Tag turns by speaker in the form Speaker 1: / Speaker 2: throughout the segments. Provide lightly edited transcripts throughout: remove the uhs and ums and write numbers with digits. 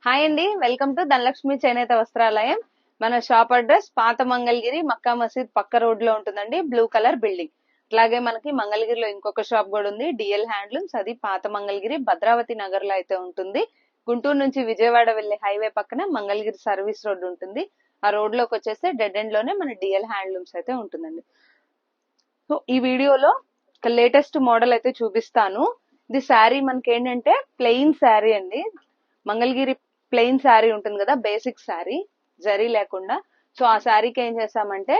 Speaker 1: Hi అండి, welcome to Dhanalakshmi చేనేత వస్త్రాలయం. మన షాప్ అడ్రస్ పాత మంగళగిరి మక్కా మసీద్ పక్క రోడ్ లో ఉంటుందండి. Blue colour building. అలాగే మనకి మంగళగిరిలో ఇంకొక షాప్ కూడా ఉంది, డిఎల్ హ్యాండ్లూమ్స్. అది పాత మంగళగిరి భద్రావతి నగర్ లో అయితే ఉంటుంది. గుంటూరు నుంచి విజయవాడ వెళ్లే హైవే పక్కన మంగళగిరి సర్వీస్ రోడ్ ఉంటుంది. ఆ రోడ్ లోకి వచ్చేస్తే డెడ్ ఎండ్ లోనే మన డిఎల్ హ్యాండ్లూమ్స్ అయితే ఉంటుందండి. సో ఈ వీడియోలో ఒక లేటెస్ట్ మోడల్ అయితే చూపిస్తాను. ఇది శారీ మనకి ఏంటంటే ప్లెయిన్ శారీ అండి. మంగళగిరి ప్లెయిన్ శారీ ఉంటుంది కదా, బేసిక్ శారీ, జరీ లేకుండా. సో ఆ శారీకి ఏం చేసామంటే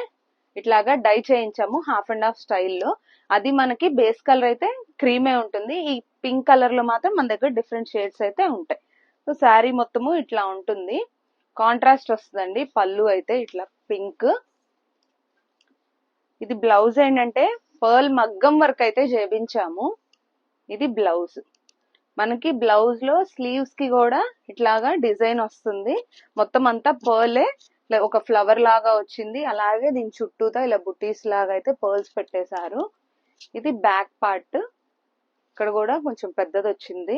Speaker 1: ఇట్లాగా డై చేయించాము హాఫ్ అండ్ హాఫ్ స్టైల్లో. అది మనకి బేస్ కలర్ అయితే క్రీమే ఉంటుంది. ఈ పింక్ కలర్ లో మాత్రం మన దగ్గర డిఫరెంట్ షేడ్స్ అయితే ఉంటాయి. సో శారీ మొత్తము ఇట్లా ఉంటుంది. కాంట్రాస్ట్ వస్తుందండి. పళ్ళు అయితే ఇట్లా పింక్. ఇది బ్లౌజ్ ఏంటంటే పర్ల్ మగ్గం వర్క్ అయితే చేపించాము. ఇది బ్లౌజ్. మనకి బ్లౌజ్ లో స్లీవ్స్ కి కూడా ఇట్లాగా డిజైన్ వస్తుంది. మొత్తం అంతా పర్లే, ఒక ఫ్లవర్ లాగా వచ్చింది. అలాగే దీని చుట్టూతో ఇలా బుటీస్ లాగా అయితే పర్ల్స్ పెట్టేశారు. ఇది బ్యాక్ పార్ట్, ఇక్కడ కూడా కొంచెం పెద్దది వచ్చింది.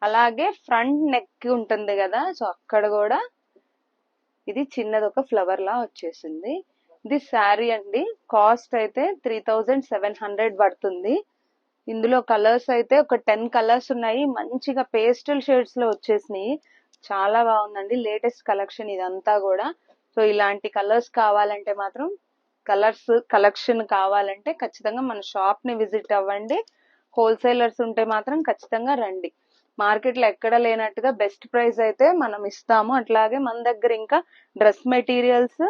Speaker 1: అలాగే ఫ్రంట్ నెక్ ఉంటుంది కదా, సో అక్కడ కూడా ఇది చిన్నది ఒక ఫ్లవర్ లా వచ్చేసింది. ఇది శారీ అండి. కాస్ట్ అయితే 3700 పడుతుంది. ఇందులో కలర్స్ అయితే ఒక 10 కలర్స్ ఉన్నాయి. మంచిగా పేస్టల్ షేడ్స్ లో వచ్చేసినాయి. చాలా బాగుందండి. లేటెస్ట్ కలెక్షన్ ఇదంతా కూడా. సో ఇలాంటి కలర్స్ కావాలంటే మాత్రం, కలర్స్ కలెక్షన్ కావాలంటే ఖచ్చితంగా మన షాప్ ని విజిట్ అవ్వండి. హోల్సేలర్స్ ఉంటే మాత్రం ఖచ్చితంగా రండి. మార్కెట్ లో ఎక్కడ లేనట్టుగా బెస్ట్ ప్రైస్ అయితే మనం ఇస్తాము. అట్లాగే మన దగ్గర ఇంకా డ్రెస్ మెటీరియల్స్,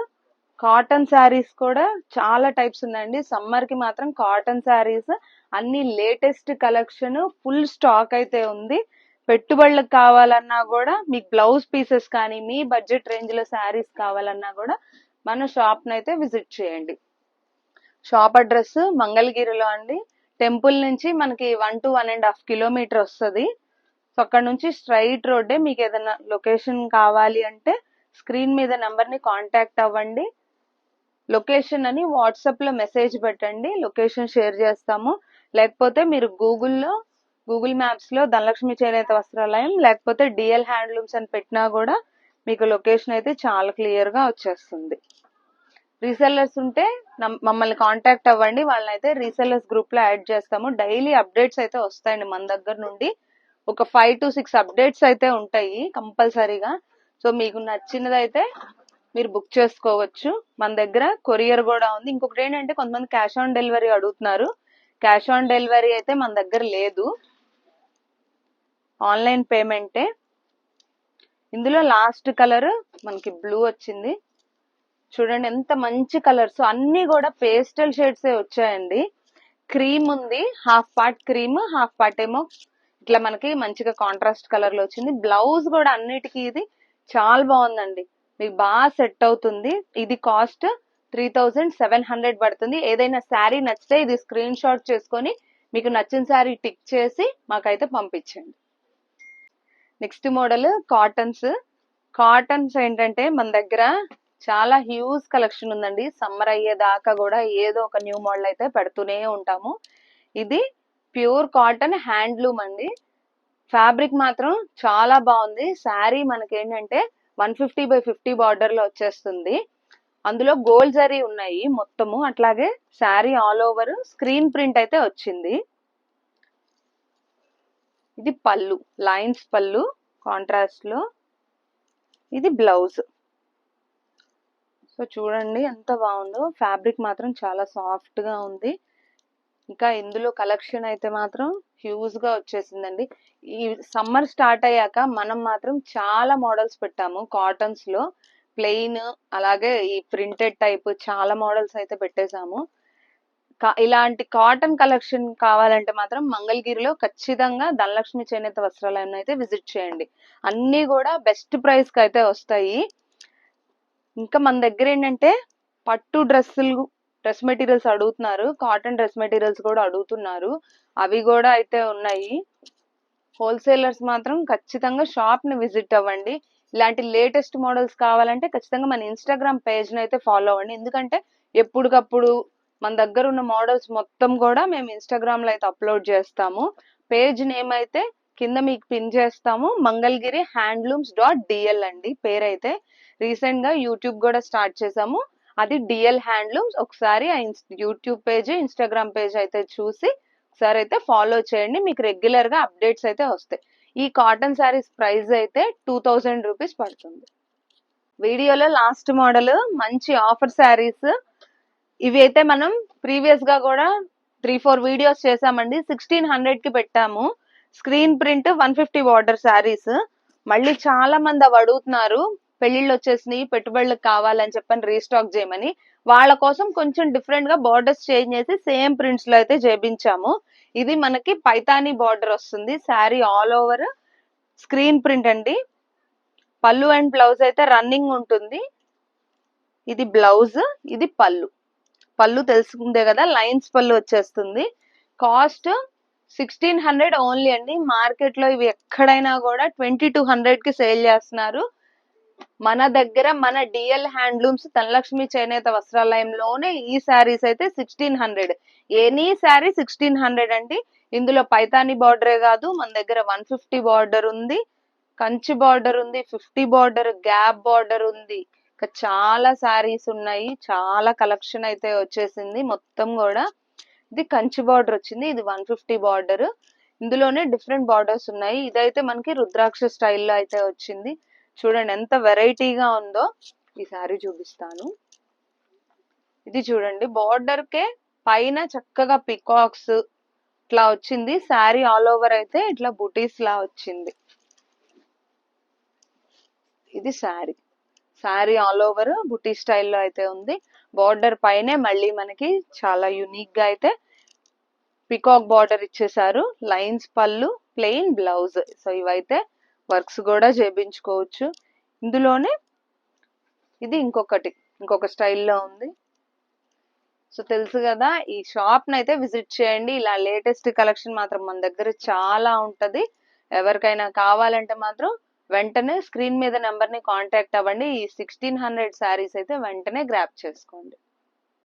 Speaker 1: కాటన్ శారీస్ కూడా చాలా టైప్స్ ఉన్నాయండి. సమ్మర్ కి మాత్రం కాటన్ శారీస్ అన్ని లేటెస్ట్ కలెక్షన్ ఫుల్ స్టాక్ అయితే ఉంది. పెట్టుబడులకు కావాలన్నా కూడా, మీకు బ్లౌజ్ పీసెస్ కానీ, మీ బడ్జెట్ రేంజ్ లో శారీస్ కావాలన్నా కూడా మన షాప్ నైతే విజిట్ చేయండి. షాప్ అడ్రస్ మంగళగిరిలో అండి. టెంపుల్ నుంచి మనకి 1 to 1.5 కిలోమీటర్ వస్తుంది. సో అక్కడ నుంచి స్ట్రైట్ రోడ్డే. మీకు ఏదైనా లొకేషన్ కావాలి అంటే స్క్రీన్ మీద నెంబర్ ని కాంటాక్ట్ అవ్వండి. లొకేషన్ అని వాట్సాప్ లో మెసేజ్ పెట్టండి, లొకేషన్ షేర్ చేస్తాము. లేకపోతే మీరు గూగుల్ మ్యాప్స్ లో ధనలక్ష్మి చేనేత వస్త్రాలయం లేకపోతే డిఎల్ హ్యాండ్లూమ్స్ అని పెట్టినా కూడా మీకు లొకేషన్ అయితే చాలా క్లియర్ గా వచ్చేస్తుంది. రీసెల్లర్స్ ఉంటే మమ్మల్ని కాంటాక్ట్ అవ్వండి. వాళ్ళనైతే రీసెల్లర్స్ గ్రూప్ లో యాడ్ చేస్తాము. డైలీ అప్డేట్స్ అయితే వస్తాయండి మన దగ్గర నుండి. ఒక 5 to 6 అప్డేట్స్ అయితే ఉంటాయి కంపల్సరీగా. సో మీకు నచ్చినదైతే మీరు బుక్ చేసుకోవచ్చు. మన దగ్గర కొరియర్ కూడా ఉంది. ఇంకొకటి ఏంటంటే కొంతమంది క్యాష్ ఆన్ డెలివరీ అడుగుతున్నారు. క్యాష్ ఆన్ డెలివరీ అయితే మన దగ్గర లేదు, ఆన్లైన్ పేమెంటే. ఇందులో లాస్ట్ కలర్ మనకి బ్లూ వచ్చింది. చూడండి ఎంత మంచి కలర్స్, అన్ని కూడా పేస్టల్ షేడ్స్ వచ్చాయండి. క్రీమ్ ఉంది, half part cream, half part ఏమో ఇట్లా మనకి మంచిగా కాంట్రాస్ట్ కలర్ లో వచ్చింది. బ్లౌజ్ కూడా అన్నిటికీ ఇది చాలా బాగుందండి, మీకు బాగా సెట్ అవుతుంది. ఇది కాస్ట్ 3700 పడుతుంది. ఏదైనా శారీ నచ్చితే ఇది స్క్రీన్ షాట్ చేసుకొని మీకు నచ్చిన శారీ టిక్ చేసి మాకైతే పంపించండి. Next model cottons. కాటన్స్ ఏంటంటే మన దగ్గర చాలా హ్యూజ్ కలెక్షన్ ఉందండి. సమ్మర్ అయ్యేదాకా కూడా ఏదో ఒక న్యూ మోడల్ అయితే పెడుతూనే ఉంటాము. ఇది ప్యూర్ కాటన్ హ్యాండ్లూమ్ అండి. ఫ్యాబ్రిక్ మాత్రం చాలా బాగుంది. శారీ మనకి ఏంటంటే 150/50 బార్డర్ లో వచ్చేస్తుంది. అందులో గోల్డ్ జరీ ఉన్నాయి మొత్తము. అట్లాగే sari all over screen print అయితే వచ్చింది. ఇది పళ్ళు, లైన్స్ పళ్ళు కాంట్రాస్ట్ లో. ఇది బ్లౌజ్. సో చూడండి ఎంత బాగుందో. ఫ్యాబ్రిక్ మాత్రం చాలా సాఫ్ట్ గా ఉంది. ఇంకా ఇందులో కలెక్షన్ అయితే మాత్రం హ్యూజ్ గా వచ్చేసిందండి. ఈ సమ్మర్ స్టార్ట్ అయ్యాక మనం మాత్రం చాలా మోడల్స్ పెట్టాము కాటన్స్ లో. ప్లెయిన్, అలాగే ఈ ప్రింటెడ్ టైప్ చాలా మోడల్స్ అయితే పెట్టేశాము. ఇలాంటి కాటన్ కలెక్షన్ కావాలంటే మాత్రం మంగళగిరిలో ఖచ్చితంగా ధనలక్ష్మి చేనేత వస్త్రాలయం అయితే విజిట్ చేయండి. అన్ని కూడా బెస్ట్ ప్రైస్ కి అయితే వస్తాయి. ఇంకా మన దగ్గర ఏంటంటే పట్టు డ్రెస్ మెటీరియల్స్ అడుగుతున్నారు, కాటన్ డ్రెస్ మెటీరియల్స్ కూడా అడుగుతున్నారు. అవి కూడా అయితే ఉన్నాయి. హోల్సేలర్స్ మాత్రం ఖచ్చితంగా షాప్ ని విజిట్ అవ్వండి. ఇలాంటి లేటెస్ట్ మోడల్స్ కావాలంటే ఖచ్చితంగా మన ఇన్స్టాగ్రామ్ పేజ్ ని అయితే ఫాలో అవ్వండి. ఎందుకంటే ఎప్పటికప్పుడు మన దగ్గర ఉన్న మోడల్స్ మొత్తం కూడా మేము ఇన్స్టాగ్రామ్ లో అయితే అప్లోడ్ చేస్తాము. పేజ్ నేమ్ అయితే కింద మీకు పిన్ చేస్తాము. మంగళగిరి హ్యాండ్లూమ్స్.dl అండి పేరైతే. రీసెంట్ గా యూట్యూబ్ కూడా స్టార్ట్ చేసాము, అది డిఎల్ హ్యాండ్లూమ్స్. ఒకసారి ఆ యూట్యూబ్ పేజ్, ఇన్స్టాగ్రామ్ పేజ్ అయితే చూసి ఒకసారి అయితే ఫాలో చేయండి, మీకు రెగ్యులర్ గా అప్డేట్స్ అయితే వస్తాయి. ఈ కాటన్ శారీస్ ప్రైస్ అయితే 2000 రూపీస్ పడుతుంది. వీడియోలో లాస్ట్ మోడల్ మంచి ఆఫర్ శారీస్. ఇవి అయితే మనం ప్రీవియస్ గా కూడా 3-4 వీడియోస్ చేసామండి. 1600 కి పెట్టాము. Screen print 150 border saris. మళ్ళీ చాలా మంది అవి అడుగుతున్నారు, పెళ్లిళ్ళు వచ్చేసినాయి, పెట్టుబడులకు కావాలని చెప్పని రీస్టాక్ చేయమని. వాళ్ళ కోసం కొంచెం డిఫరెంట్ గా బార్డర్స్ చేంజ్ చేసి సేమ్ ప్రింట్స్ లో అయితే చేపించాము. ఇది మనకి పైతానీ బార్డర్ వస్తుంది. Sari all over screen print అండి. పళ్ళు అండ్ బ్లౌజ్ అయితే రన్నింగ్ ఉంటుంది. ఇది బ్లౌజ్, ఇది పళ్ళు. పళ్ళు తెలుసుకుందే కదా, లైన్స్ పళ్ళు వచ్చేస్తుంది. కాస్ట్ 1600 ఓన్లీ అండి. మార్కెట్ లో ఇవి ఎక్కడైనా కూడా 2200 కి సేల్ చేస్తున్నారు. మన దగ్గర మన డిఎల్ హ్యాండ్లూమ్స్ ధనలక్ష్మి చేనేత వస్త్రాలయంలోనే ఈ శారీస్ అయితే 1600. ఎనీ శారీ 1600 అండి. ఇందులో పైతానీ బార్డరే కాదు, మన దగ్గర 150 బార్డర్ ఉంది, కంచి బార్డర్ ఉంది, 50 బార్డర్, గ్యాప్ బార్డర్ ఉంది. ఇంకా చాలా శారీస్ ఉన్నాయి, చాలా కలెక్షన్ అయితే వచ్చేసింది మొత్తం కూడా. ఇది కంచి బార్డర్ వచ్చింది, ఇది 150 బార్డర్. ఇందులోనే డిఫరెంట్ బార్డర్స్ ఉన్నాయి. ఇదైతే మనకి రుద్రాక్ష స్టైల్లో అయితే వచ్చింది. చూడండి ఎంత వెరైటీగా ఉందో. ఈ శారీ చూపిస్తాను. ఇది చూడండి, బార్డర్ కే పైన చక్కగా పికాక్స్ ఇట్లా వచ్చింది. శారీ ఆల్ ఓవర్ అయితే ఇట్లా బుటీస్ లా వచ్చింది. ఇది శారీ. శారీ ఆల్ ఓవర్ బుటీ స్టైల్లో అయితే ఉంది. బార్డర్ పైనే మళ్ళీ మనకి చాలా యూనిక్ గా అయితే పికాక్ బార్డర్ ఇచ్చేసారు. లైన్స్ పళ్ళు, ప్లెయిన్ బ్లౌజ్. సో ఇవైతే వర్క్స్ కూడా చేపించుకోవచ్చు. ఇందులోనే ఇది ఇంకొక స్టైల్లో ఉంది. సో తెలుసు కదా, ఈ షాప్ నైతే విజిట్ చేయండి. ఇలా లేటెస్ట్ కలెక్షన్ మాత్రం మన దగ్గర చాలా ఉంటది. ఎవరికైనా కావాలంటే మాత్రం వెంటనే స్క్రీన్ మీద నెంబర్ ని కాంటాక్ట్ అవ్వండి. ఈ 1600 శారీస్ అయితే వెంటనే గ్రాప్ చేసుకోండి.